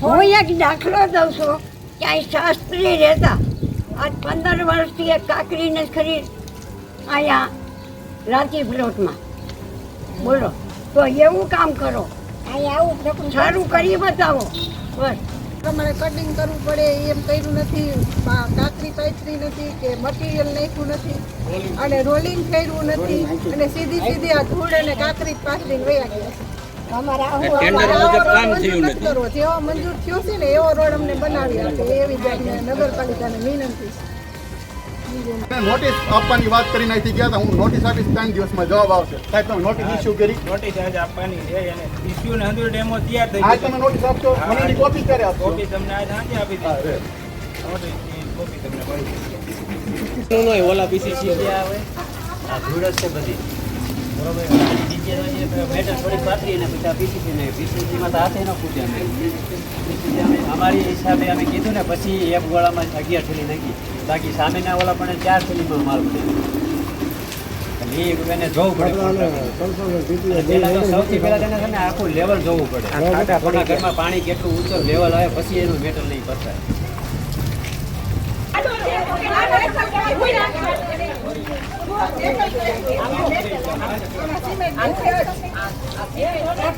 હું એક દાખલો દઉં છું કે અહીં શાસ્ત્રી રહેતા આજ 15 વર્ષથી એક કાકરીને ખરી અહીંયા રાંચી પ્લોટમાં બોલો તો એવું કામ કરો અહીંયા આવું સારું કરી બતાવો બસ તમારે કટિંગ કરવું પડે એમ કર્યું નથી, કાકરી પાથરી નથી કે મટીરિયલ નાખ્યું નથી અને રોલિંગ કર્યું નથી અને સીધી આ ધૂળ અને કાકરી પાથરીને વયા ગયા છે. જેવો મંજૂર થયો છે ને એવો રોડ અમને બનાવી આપે એવી જ નગરપાલિકાને વિનંતી છે. નોટિસ આપવાની વાત કરીને અહીંથી ગયા હતા. હું નોટિસ આપીશ 3 દિવસમાં જવાબ આવશે. સાહેબ તમે નોટિસ ઇસ્યુ કરી? નોટિસ આજે આપવાની છે અને ઇસ્યુ ને 100 ડેમો તૈયાર થઈ આ તમે નોટિસ આપશો, મને એની કોપી ક્યારે આપશો? કોપી તમને આજે સાંજે આપી દીધી. નોટિસની કોપી તમને મળી જશે. નો ઓલા પીસીસી જે આવે આ ધૂળ જ છે બધી બરોબર. મેટર થોડી પાથરી અને પછી પીસીસી ને પીસીસીમાં તો હાથે ન ફૂટ્યા અમે અમારી હિસાબે અમે કીધું ને પછી એક ગોળામાં 11 થેલી નાખી, બાકી સામેના ઓલા પણ 4 થેલીમાં માલ બને. એને જોવું પડે. સૌથી પહેલા તેને છે ને આખું લેવલ જોવું પડે. આપણા ઘરમાં પાણી કેટલું ઊંચું લેવલ આવે પછી એનું મેટર નહીં પસાય. આ